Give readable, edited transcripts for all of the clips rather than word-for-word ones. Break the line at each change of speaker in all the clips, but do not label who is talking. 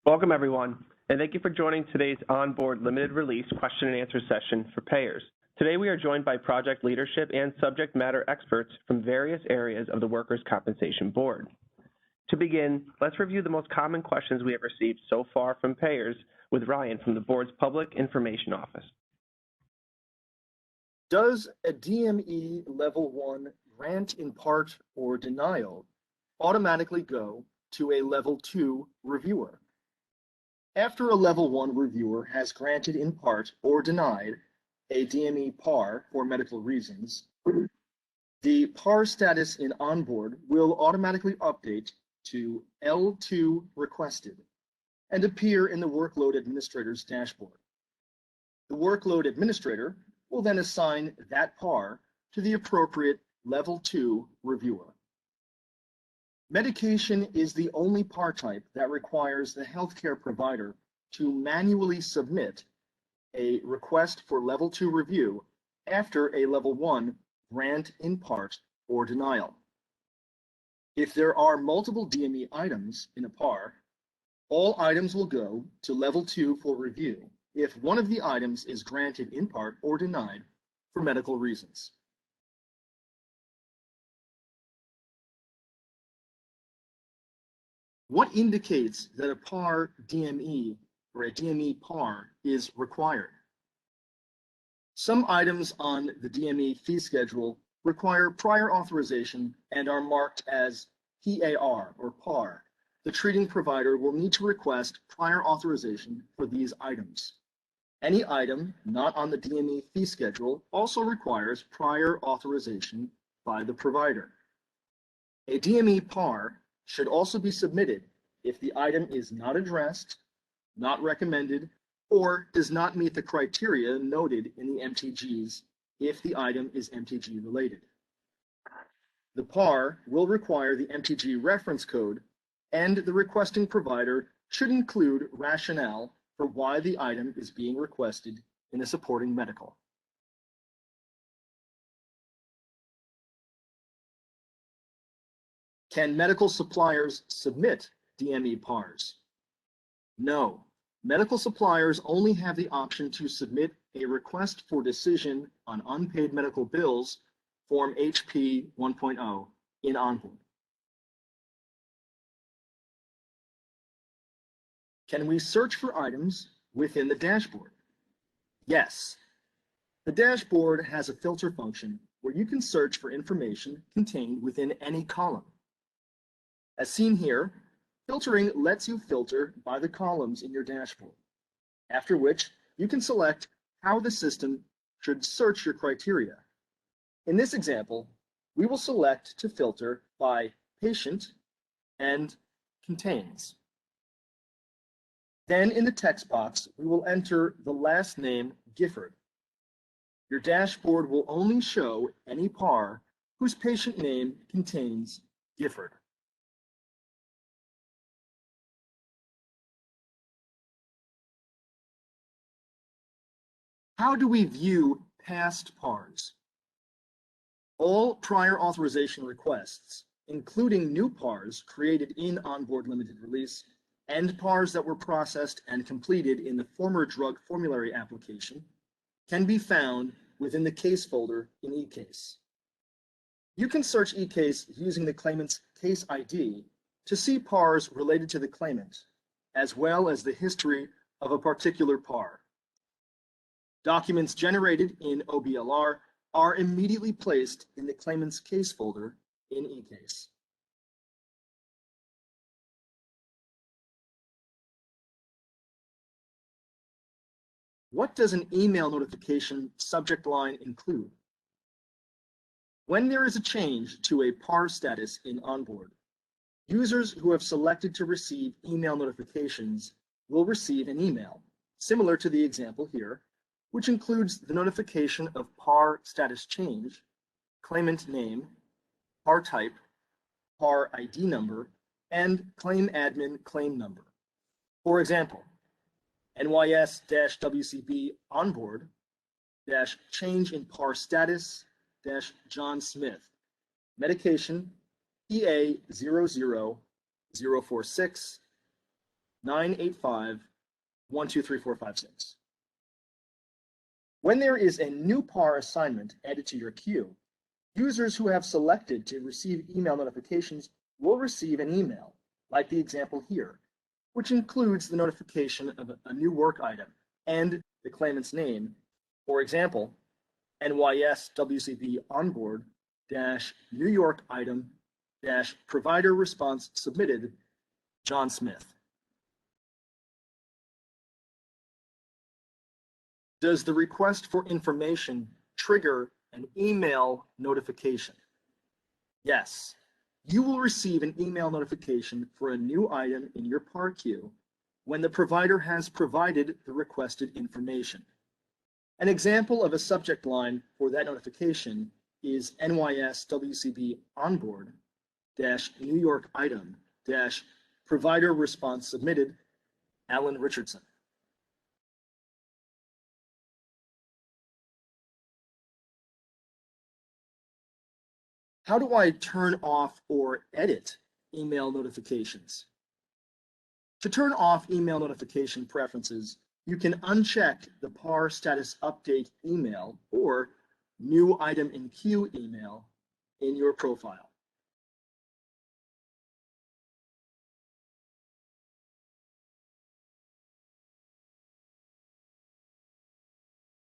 Welcome, everyone, and thank you for joining today's OnBoard limited release question and answer session for payers. Today, we are joined by project leadership and subject matter experts from various areas of the Workers' Compensation Board. To begin, let's review the most common questions we have received so far from payers with Ryan from the Board's Public Information Office.
Does a DME Level 1 grant in part or denial automatically go to a Level 2 reviewer? After a Level 1 reviewer has granted in part or denied a DME PAR for medical reasons, the PAR status in OnBoard will automatically update to L2 requested and appear in the workload administrator's dashboard. The workload administrator will then assign that PAR to the appropriate Level 2 reviewer. Medication is the only PAR type that requires the healthcare provider to manually submit a request for Level 2 review after a Level 1 grant in part or denial. If there are multiple DME items in a PAR, all items will go to Level 2 for review if one of the items is granted in part or denied for medical reasons. What indicates that a PAR DME or a DME PAR is required? Some items on the DME fee schedule require prior authorization and are marked as PAR or PAR. The treating provider will need to request prior authorization for these items. Any item not on the DME fee schedule also requires prior authorization by the provider. A DME PAR should also be submitted if the item is not addressed, not recommended, or does not meet the criteria noted in the MTGs if the item is MTG related. The PAR will require the MTG reference code, and the requesting provider should include rationale for why the item is being requested in a supporting medical. Can medical suppliers submit DME PARs? No. Medical suppliers only have the option to submit a request for decision on unpaid medical bills, Form HP 1.0, in OnBoard. Can we search for items within the dashboard? Yes. The dashboard has a filter function where you can search for information contained within any column. As seen here, filtering lets you filter by the columns in your dashboard, after which you can select how the system should search your criteria. In this example, we will select to filter by patient and contains. Then in the text box, we will enter the last name Gifford. Your dashboard will only show any PAR whose patient name contains Gifford. How do we view past PARs? All prior authorization requests, including new PARs created in OnBoard limited release, and PARs that were processed and completed in the former drug formulary application, can be found within the case folder in eCase. You can search eCase using the claimant's case ID to see PARs related to the claimant, as well as the history of a particular PAR. Documents generated in OBLR are immediately placed in the claimant's case folder in eCase. What does an email notification subject line include? When there is a change to a PAR status in OnBoard, users who have selected to receive email notifications will receive an email, similar to the example here, which includes the notification of PAR status change, claimant name, PAR type, PAR ID number, and claim admin claim number. For example, NYS-WCB OnBoard -change in PAR status -John Smith, medication EA00046, 985 123456. When there is a new PAR assignment added to your queue, users who have selected to receive email notifications will receive an email, like the example here, which includes the notification of a new work item and the claimant's name. For example, NYS WCB OnBoard New York item provider response submitted, John Smith. Does the request for information trigger an email notification? Yes. You will receive an email notification for a new item in your PAR queue when the provider has provided the requested information. An example of a subject line for that notification is NYS WCB OnBoard New York item provider response submitted, Alan Richardson. How do I turn off or edit email notifications? To turn off email notification preferences, you can uncheck the PAR status update email or new item in queue email in your profile.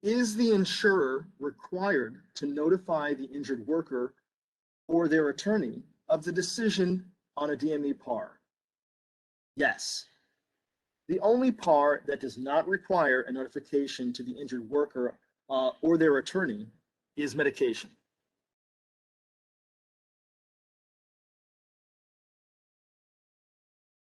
Is the insurer required to notify the injured worker or their attorney of the decision on a DME PAR? Yes. The only PAR that does not require a notification to the injured worker or their attorney is medication.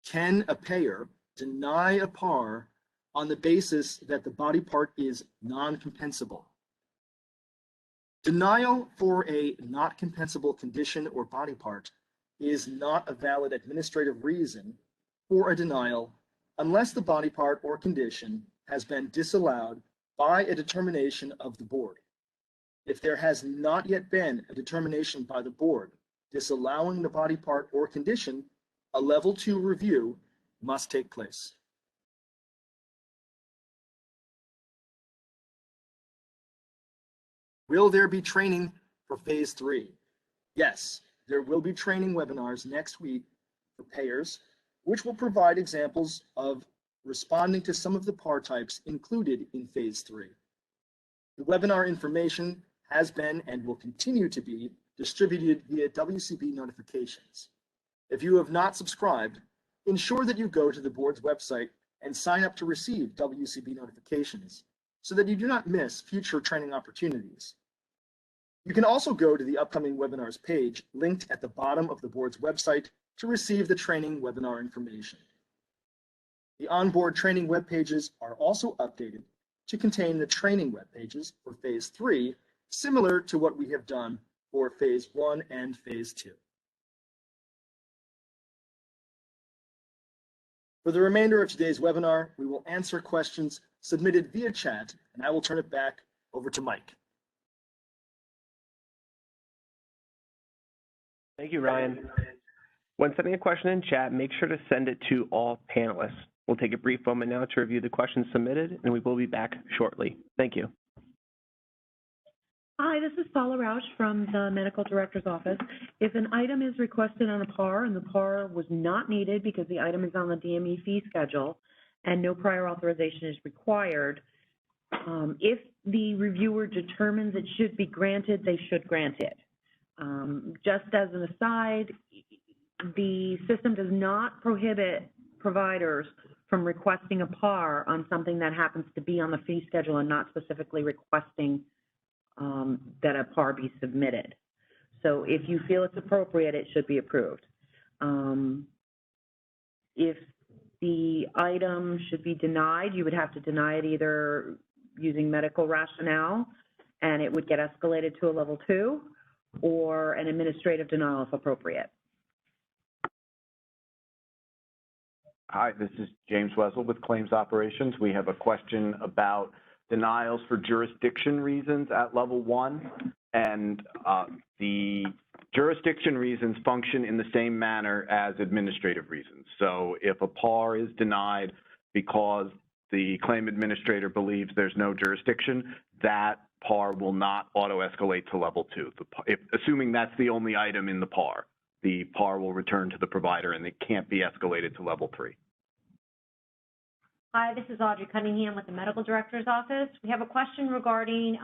Can a payer deny a PAR on the basis that the body part is non-compensable? Denial for a not compensable condition or body part is not a valid administrative reason for a denial unless the body part or condition has been disallowed by a determination of the board. If there has not yet been a determination by the board disallowing the body part or condition, a level 2 review must take place. Will there be training for phase 3? Yes, there will be training webinars next week for payers, which will provide examples of responding to some of the PAR types included in phase 3. The webinar information has been and will continue to be distributed via WCB notifications. If you have not subscribed, ensure that you go to the board's website and sign up to receive WCB notifications so that you do not miss future training opportunities. You can also go to the upcoming webinars page linked at the bottom of the board's website to receive the training webinar information. The OnBoard training web pages are also updated to contain the training web pages for phase 3, similar to what we have done for phase 1 and phase 2. For the remainder of today's webinar, we will answer questions submitted via chat, and I will turn it back over to Mike.
Thank you, Ryan. When sending a question in chat, make sure to send it to all panelists. We'll take a brief moment now to review the questions submitted, and we will be back shortly. Thank you.
Hi, this is Paula Rausch from the Medical Director's Office. If an item is requested on a PAR and the PAR was not needed because the item is on the DME fee schedule and no prior authorization is required, if the reviewer determines it should be granted, they should grant it. Just as an aside, the system does not prohibit providers from requesting a PAR on something that happens to be on the fee schedule and not specifically requesting that a PAR be submitted. So if you feel it's appropriate, it should be approved. If the item should be denied, you would have to deny it either using medical rationale, and it would get escalated to a level 2, or an administrative denial if appropriate.
Hi, this is James Wessel with Claims Operations. We have a question about denials for jurisdiction reasons at level 1, and the jurisdiction reasons function in the same manner as administrative reasons. So if a PAR is denied because the claim administrator believes there's no jurisdiction, that PAR will not auto-escalate to level 2. Assuming that's the only item in the PAR will return to the provider and it can't be escalated to level 3.
Hi, this is Audrey Cunningham with the Medical Director's Office. We have a question regarding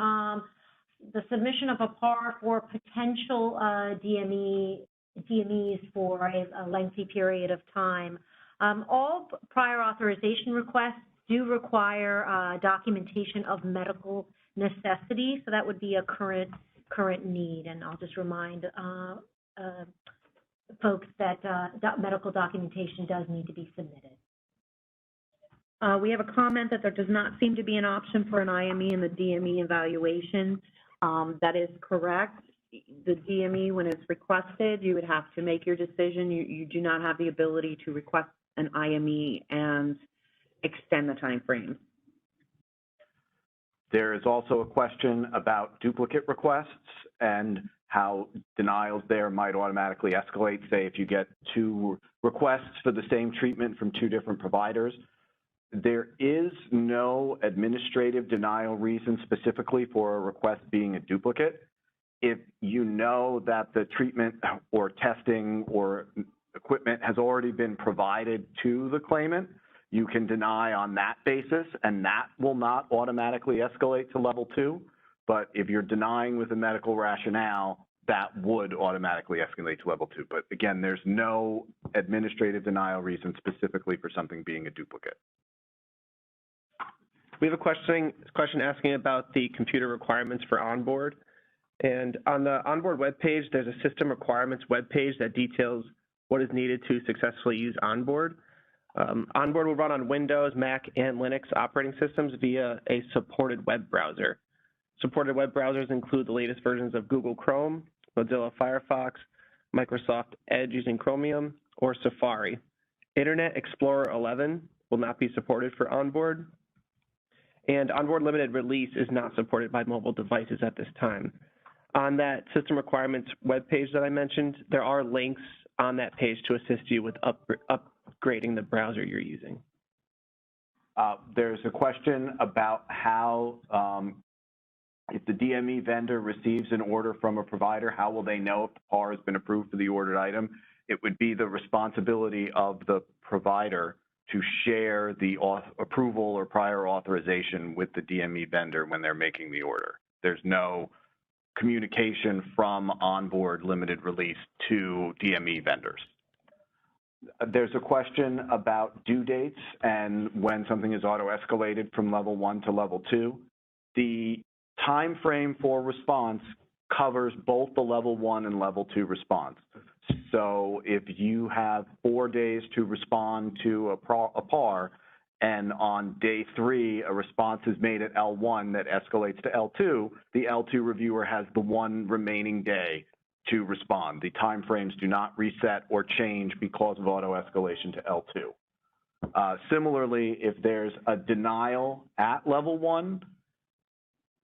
the submission of a PAR for potential DMEs for a lengthy period of time. All prior authorization requests do require documentation of medical necessity, so that would be a current need. And I'll just remind folks that medical documentation does need to be submitted.
We have a comment that there does not seem to be an option for an IME in the DME evaluation. That is correct. The DME, when it's requested, you would have to make your decision. You do not have the ability to request an IME and extend the time frame.
There is also a question about duplicate requests and how denials there might automatically escalate. Say if you get 2 requests for the same treatment from 2 different providers. There is no administrative denial reason specifically for a request being a duplicate. If you know that the treatment or testing or equipment has already been provided to the claimant, you can deny on that basis, and that will not automatically escalate to level 2. But if you're denying with a medical rationale, that would automatically escalate to level 2. But again, there's no administrative denial reason specifically for something being a duplicate.
We have a question asking about the computer requirements for OnBoard. And on the OnBoard webpage, there's a system requirements webpage that details what is needed to successfully use OnBoard. OnBoard will run on Windows, Mac, and Linux operating systems via a supported web browser. Supported web browsers include the latest versions of Google Chrome, Mozilla Firefox, Microsoft Edge using Chromium, or Safari. Internet Explorer 11 will not be supported for OnBoard. And OnBoard limited release is not supported by mobile devices at this time. On that system requirements webpage that I mentioned, there are links on that page to assist you with upgrading the browser you're using.
There's a question about how, if the DME vendor receives an order from a provider, how will they know if the PAR has been approved for the ordered item? It would be the responsibility of the provider to share the approval or prior authorization with the DME vendor when they're making the order. There's no communication from OnBoard limited release to DME vendors. There's a question about due dates and when something is auto-escalated from level 1 to level 2. The time frame for response covers both the level 1 and level 2 response. So if you have 4 days to respond to a PAR, and on day 3, a response is made at L1 that escalates to L2, the L2 reviewer has the 1 remaining day to respond. The timeframes do not reset or change because of auto-escalation to L2. Similarly, if there's a denial at level 1,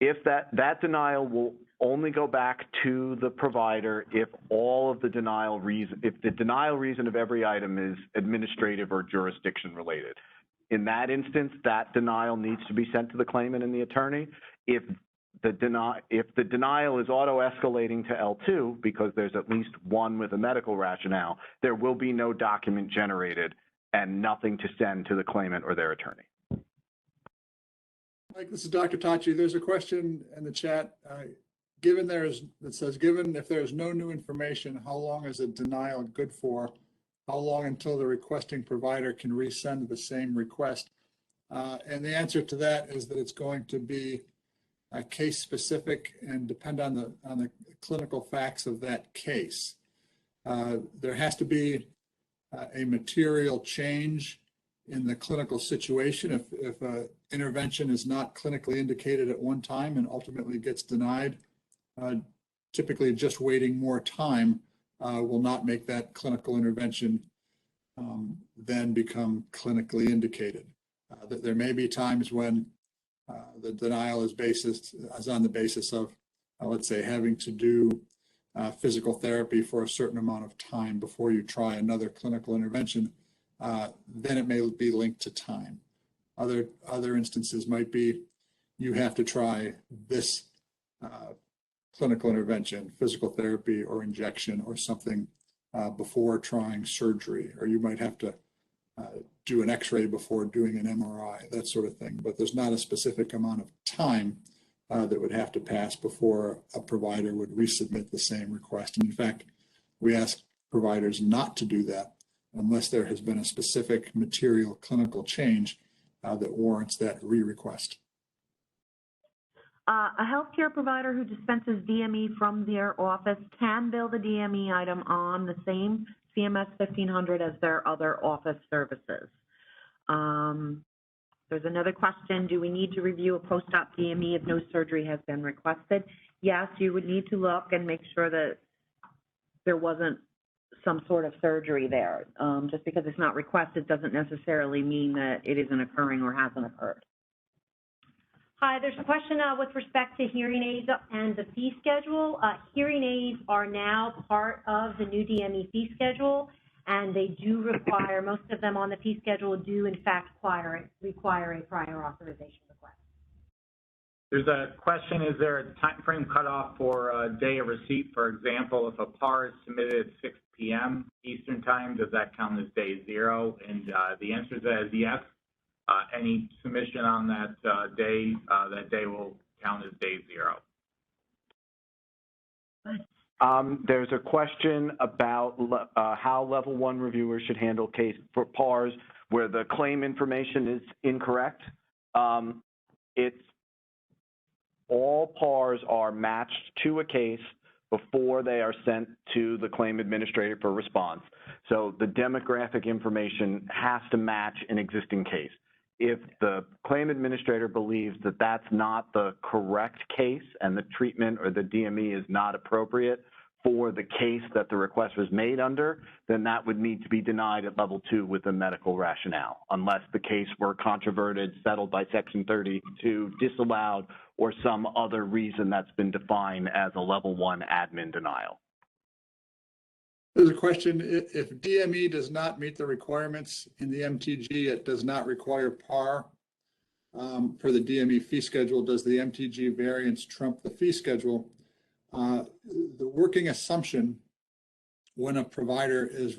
if that denial will only go back to the provider if all of the denial reason, if the denial reason of every item is administrative or jurisdiction related. In that instance, that denial needs to be sent to the claimant and the attorney. If the denial is auto-escalating to L2 because there's at least 1 with a medical rationale, there will be no document generated and nothing to send to the claimant or their attorney.
Mike, this is Dr. Tachi. There's a question in the chat. Given if there's no new information, how long is a denial good for? How long until the requesting provider can resend the same request? And the answer to that is that it's going to be case specific and depend on the clinical facts of that case. There has to be a material change in the clinical situation. If an intervention is not clinically indicated at one time and ultimately gets denied, typically just waiting more time will not make that clinical intervention then become clinically indicated. There may be times when The denial is on the basis of, let's say, having to do physical therapy for a certain amount of time before you try another clinical intervention, then it may be linked to time. Other instances might be you have to try this clinical intervention, physical therapy or injection or something before trying surgery, or you might have to do an x-ray before doing an MRI, that sort of thing. But there's not a specific amount of time that would have to pass before a provider would resubmit the same request. And in fact, we ask providers not to do that unless there has been a specific material clinical change that warrants that re-request.
A healthcare provider who dispenses DME from their office can bill the DME item on the same CMS 1500 as their other office services. There's another question. Do we need to review a post-op DME if no surgery has been requested? Yes, you would need to look and make sure that there wasn't some sort of surgery there. Just because it's not requested doesn't necessarily mean that it isn't occurring or hasn't occurred.
Hi, there's a question with respect to hearing aids and the fee schedule. Hearing aids are now part of the new DME fee schedule, and they do require, most of them on the fee schedule do in fact require a prior authorization request.
There's a question, is there a time frame cutoff for a day of receipt? For example, if a PAR is submitted at 6 p.m. Eastern time, does that count as day 0? And the answer to that is yes. Any submission on that day will count as day 0.
There's a question about how level 1 reviewers should handle case for PARs where the claim information is incorrect. It's all PARs are matched to a case before they are sent to the claim administrator for response. So the demographic information has to match an existing case. If the claim administrator believes that that's not the correct case and the treatment or the DME is not appropriate for the case that the request was made under, then that would need to be denied at level 2 with a medical rationale, unless the case were controverted, settled by Section 32, disallowed, or some other reason that's been defined as a level 1 admin denial.
There's a question, if DME does not meet the requirements in the MTG, it does not require PAR for the DME fee schedule. Does the MTG variance trump the fee schedule? The working assumption when a provider is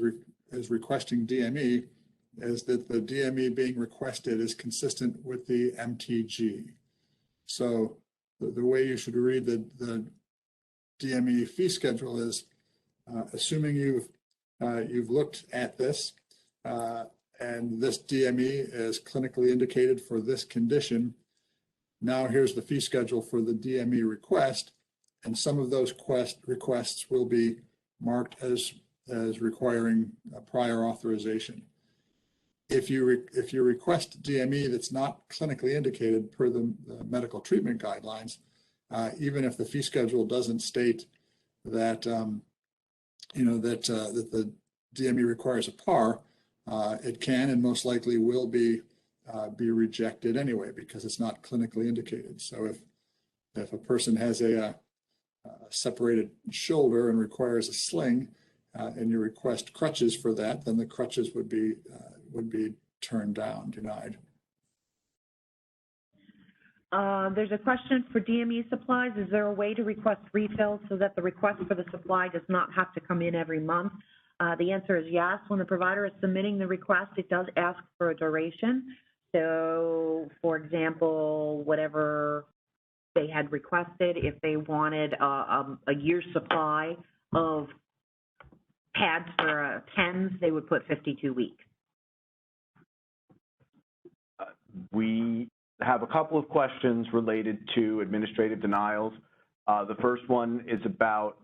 requesting DME is that the DME being requested is consistent with the MTG. So the way you should read the DME fee schedule is, assuming you've looked at this and this DME is clinically indicated for this condition, now here's the fee schedule for the DME request, and some of those requests will be marked as requiring a prior authorization. If you request DME that's not clinically indicated per the medical treatment guidelines, even if the fee schedule doesn't state that that the DME requires a PAR, it can and most likely will be rejected anyway because it's not clinically indicated. So if a person has a separated shoulder and requires a sling, and you request crutches for that, then the crutches would be turned down, denied.
There's a question for DME supplies. Is there a way to request refills so that the request for the supply does not have to come in every month? The answer is yes. When the provider is submitting the request, it does ask for a duration. So, for example, whatever they had requested, if they wanted a year's supply of pads for TENS, they would put 52 weeks.
We have a couple of questions related to administrative denials. The first one is about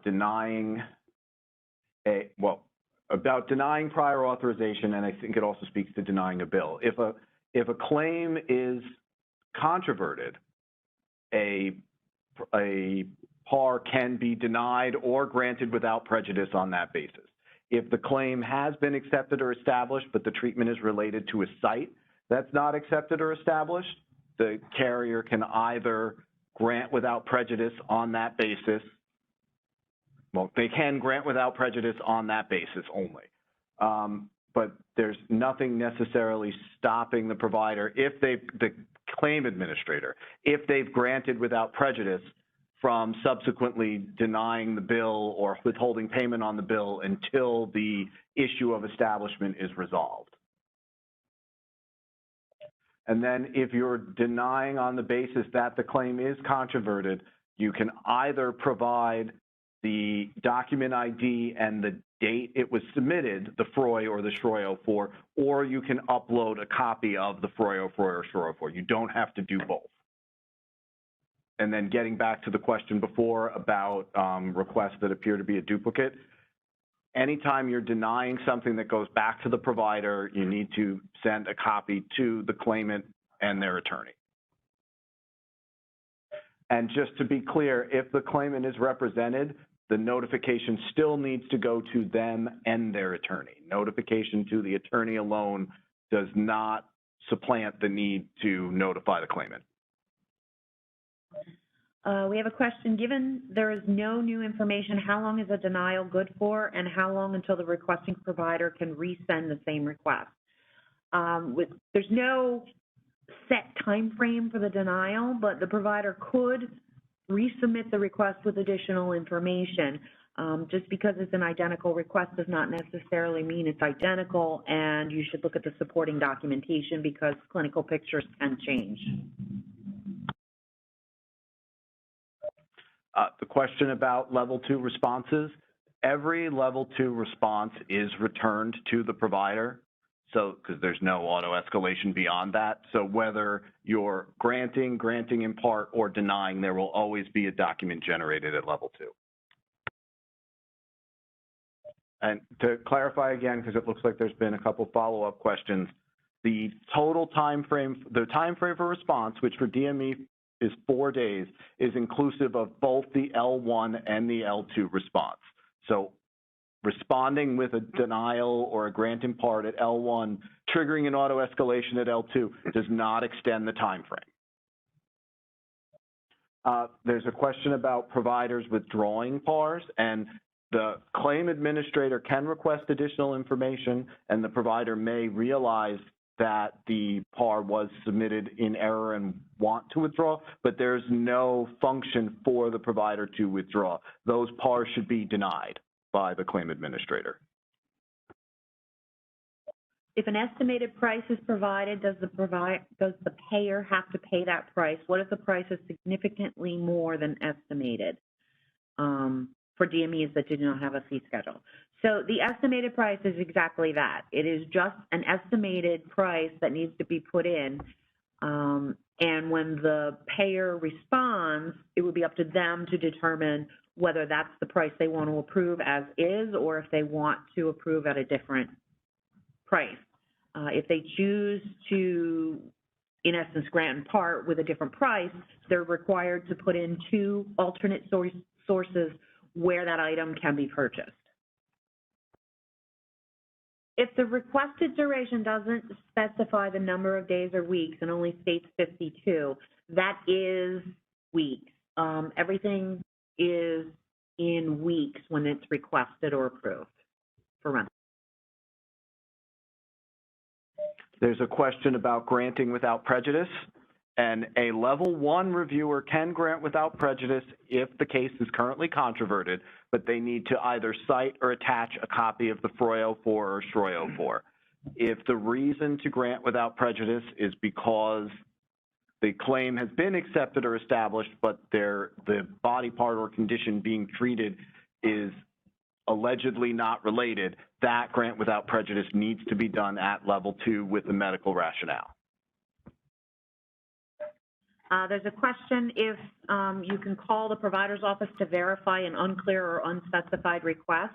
denying prior authorization, and I think it also speaks to denying a bill. If a claim is controverted, a PAR can be denied or granted without prejudice on that basis. If the claim has been accepted or established, but the treatment is related to a site that's not accepted or established, the carrier can either grant without prejudice on that basis. Well, they can grant without prejudice on that basis only. But there's nothing necessarily stopping the provider, if the claim administrator, if they've granted without prejudice, from subsequently denying the bill or withholding payment on the bill until the issue of establishment is resolved. And then if you're denying on the basis that the claim is controverted, you can either provide the document ID and the date it was submitted, the FROI or the SHROI 04, or you can upload a copy of the FROI 04 or SHROI 04. You don't have to do both. And then getting back to the question before about requests that appear to be a duplicate, anytime you're denying something that goes back to the provider, you need to send a copy to the claimant and their attorney. And just to be clear, if the claimant is represented, the notification still needs to go to them and their attorney. Notification to the attorney alone does not supplant the need to notify the claimant.
We have a question. Given there is no new information, how long is a denial good for, and how long until the requesting provider can resend the same request? There's no set time frame for the denial, but the provider could resubmit the request with additional information. Just because it's an identical request does not necessarily mean it's identical, and you should look at the supporting documentation because clinical pictures can change.
The question about level 2 responses, every level 2 response is returned to the provider. So, because there's no auto escalation beyond that. So whether you're granting in part, or denying, there will always be a document generated at level 2. And to clarify again, because it looks like there's been a couple follow-up questions, the total time frame, the time frame for response, which for DME is 4 days, is inclusive of both the L1 and the L2 response. So responding with a denial or a grant in part at L1, triggering an auto escalation at L2 does not extend the time frame. There's a question about providers withdrawing PARs, and the claim administrator can request additional information, and the provider may realize that the PAR was submitted in error and want to withdraw, but there's no function for the provider to withdraw. Those PARs should be denied by the claim administrator.
If an estimated price is provided, does the payer have to pay that price? What if the price is significantly more than estimated for DMEs that did not have a fee schedule? So the estimated price is exactly that. It is just an estimated price that needs to be put in. And when the payer responds, it would be up to them to determine whether that's the price they want to approve as is, or if they want to approve at a different price. If they choose to, in essence, grant in part with a different price, they're required to put in 2 alternate sources where that item can be purchased. If the requested duration doesn't specify the number of days or weeks and only states 52, that is weeks. Everything is in weeks when it's requested or approved for rental.
There's a question about granting without prejudice, and a level 1 reviewer can grant without prejudice if the case is currently controverted, but they need to either cite or attach a copy of the FROI 04 or SHROI 04. If the reason to grant without prejudice is because the claim has been accepted or established, but the body part or condition being treated is allegedly not related, that grant without prejudice needs to be done at level 2 with the medical rationale.
There's a question if you can call the provider's office to verify an unclear or unspecified request.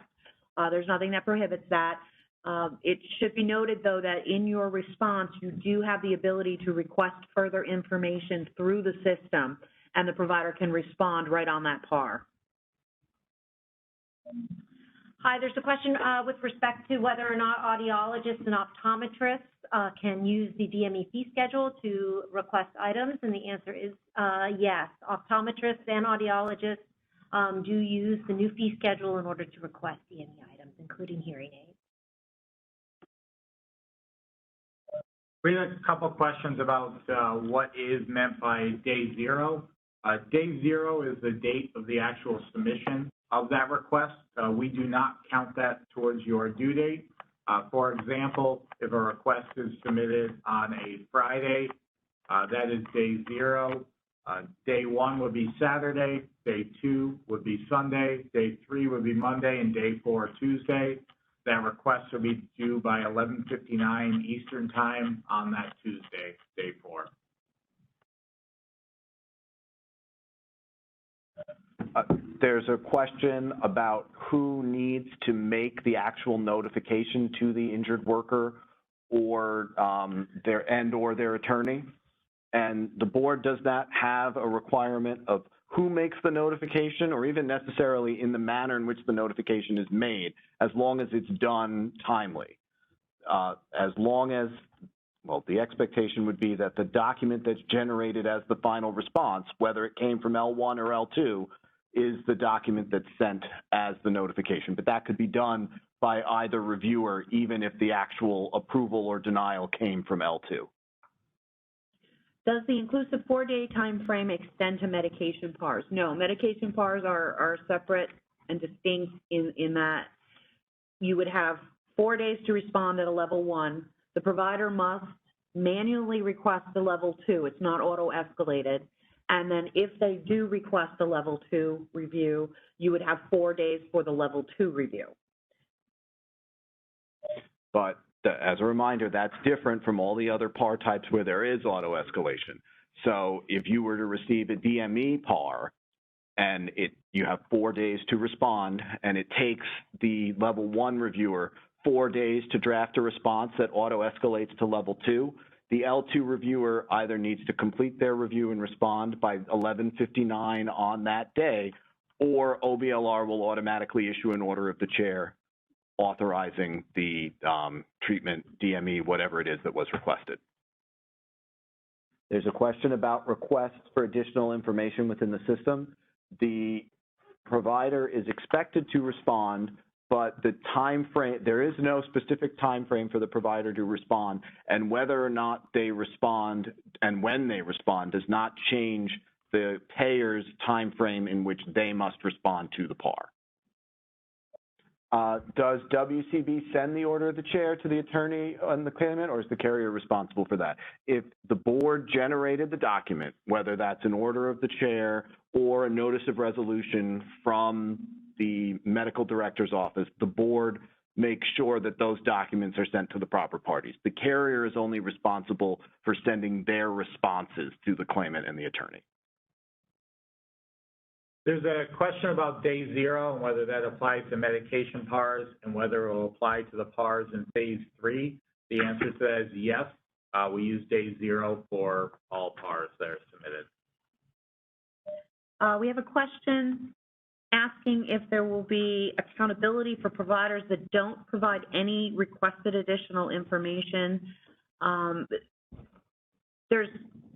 There's nothing that prohibits that. It should be noted, though, that in your response, you do have the ability to request further information through the system, and the provider can respond right on that PAR.
Hi, there's a question with respect to whether or not audiologists and optometrists can use the DME fee schedule to request items, and the answer is yes. Optometrists and audiologists do use the new fee schedule in order to request DME items, including hearing aids.
We have a couple questions about what is meant by day zero. Day zero is the date of the actual submission of that request. We do not count that towards your due date. For example, if a request is submitted on a Friday, that is day zero. Day one would be Saturday, day two would be Sunday, day three would be Monday, and day four Tuesday. That request will be due by 11:59 Eastern Time on that Tuesday, day four.
There's a question about who needs to make the actual notification to the injured worker or their attorney. And the board does not have a requirement of who makes the notification or even necessarily in the manner in which the notification is made, as long as it's done timely. As long as, well, the expectation would be that the document that's generated as the final response, whether it came from L1 or L2, is the document that's sent as the notification. But that could be done by either reviewer, even if the actual approval or denial came from L2.
Does the inclusive 4-day time frame extend to medication PARs? No, medication PARs are separate and distinct in that you would have 4 days to respond at a level 1. The provider must manually request the level 2. It's not auto-escalated. And then if they do request a level 2 review, you would have 4 days for the level 2 review.
But as a reminder, that's different from all the other PAR types where there is auto-escalation. So if you were to receive a DME PAR and you have 4 days to respond, and it takes the level 1 reviewer 4 days to draft a response that auto-escalates to level 2, the L2 reviewer either needs to complete their review and respond by 11:59 on that day, or OBLR will automatically issue an order of the chair authorizing the treatment, DME, whatever it is that was requested. There's a question about requests for additional information within the system. The provider is expected to respond, but the time frame, there is no specific time frame for the provider to respond, and whether or not they respond and when they respond does not change the payer's time frame in which they must respond to the PAR. Does WCB send the order of the chair to the attorney and the claimant, or is the carrier responsible for that? If the board generated the document, whether that's an order of the chair or a notice of resolution from the medical director's office, the board makes sure that those documents are sent to the proper parties. The carrier is only responsible for sending their responses to the claimant and the attorney.
There's a question about day zero and whether that applies to medication PARs and whether it will apply to the PARs in phase 3. The answer to that is yes. We use day zero for all PARs that are submitted.
We have a question asking if there will be accountability for providers that don't provide any requested additional information.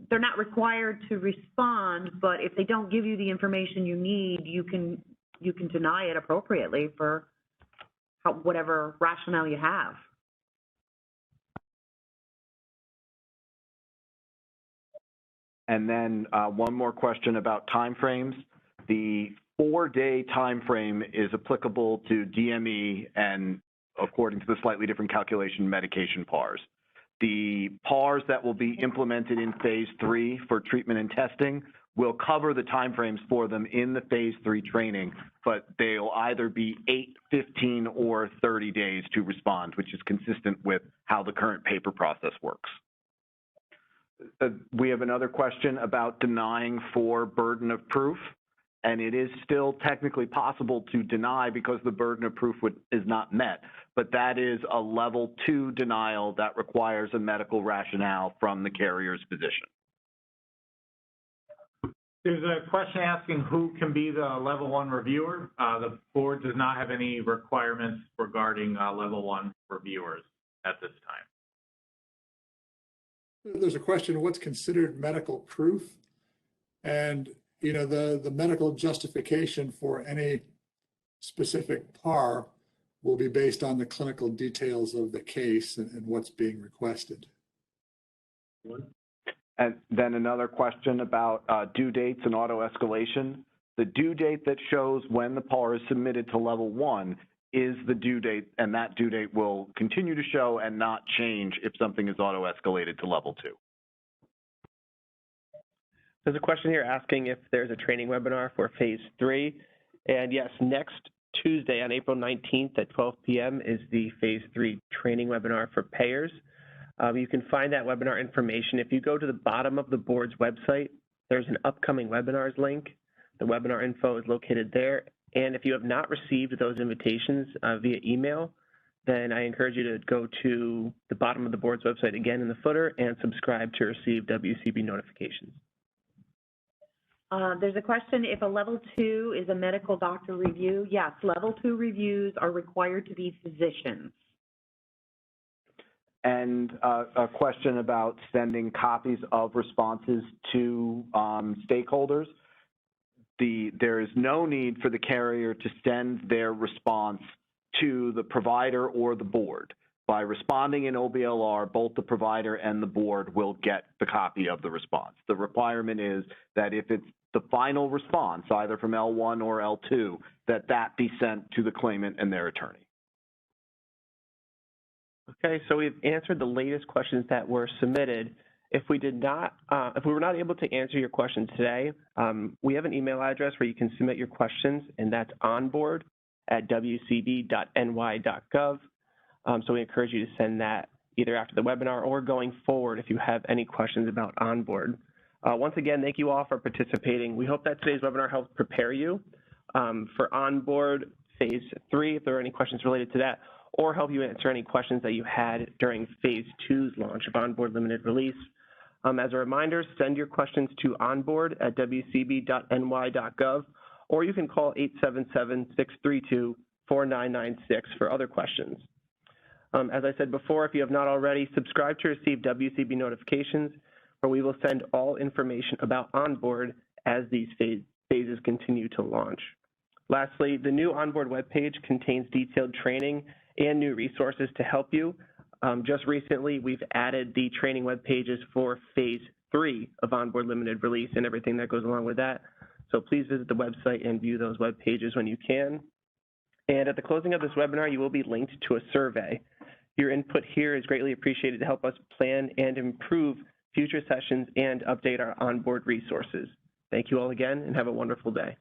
They're not required to respond, but if they don't give you the information you need, you can deny it appropriately for whatever rationale you have.
And then one more question about timeframes. The 4-day timeframe is applicable to DME and, according to the slightly different calculation, medication PARs. The PARs that will be implemented in phase 3 for treatment and testing will cover the timeframes for them in the phase 3 training, but they'll either be 8, 15, or 30 days to respond, which is consistent with how the current paper process works. We have another question about denying for burden of proof, and it is still technically possible to deny because the burden of proof is not met, but that is a level 2 denial that requires a medical rationale from the carrier's physician.
There's a question asking who can be the level 1 reviewer. The board does not have any requirements regarding level 1 reviewers at this time.
There's a question, what's considered medical proof? And, you know, the medical justification for any specific PAR will be based on the clinical details of the case and what's being requested.
And then another question about due dates and auto escalation. The due date that shows when the PAR is submitted to level 1 is the due date, and that due date will continue to show and not change if something is auto escalated to level 2.
There's a question here asking if there's a training webinar for phase 3. And yes, next Tuesday on April 19th at 12 p.m. is the phase 3 training webinar for payers. You can find that webinar information. If you go to the bottom of the board's website, there's an upcoming webinars link. The webinar info is located there. And if you have not received those invitations via email, then I encourage you to go to the bottom of the board's website again in the footer and subscribe to receive WCB notifications.
There's a question, if a level 2 is a medical doctor review, yes, level 2 reviews are required to be physicians.
And a question about sending copies of responses to stakeholders. There is no need for the carrier to send their response to the provider or the board. By responding in OBLR, both the provider and the board will get the copy of the response. The requirement is that if it's the final response, either from L1 or L2, that be sent to the claimant and their attorney.
Okay, so we've answered the latest questions that were submitted. If we were not able to answer your question today, we have an email address where you can submit your questions, and that's onboard@wcb.ny.gov. So we encourage you to send that either after the webinar or going forward if you have any questions about OnBoard. Once again, thank you all for participating. We hope that today's webinar helps prepare you for OnBoard phase 3, if there are any questions related to that, or help you answer any questions that you had during phase 2's launch of OnBoard limited release. As a reminder, send your questions to onboard@wcb.ny.gov, or you can call 877-632-4996 for other questions. As I said before, if you have not already, subscribe to receive WCB notifications, where we will send all information about OnBoard as these phases continue to launch. Lastly, the new OnBoard webpage contains detailed training and new resources to help you. Just recently, we've added the training web pages for phase 3 of OnBoard limited release and everything that goes along with that. So please visit the website and view those web pages when you can. And at the closing of this webinar, you will be linked to a survey. Your input here is greatly appreciated to help us plan and improve future sessions and update our OnBoard resources. Thank you all again, and have a wonderful day.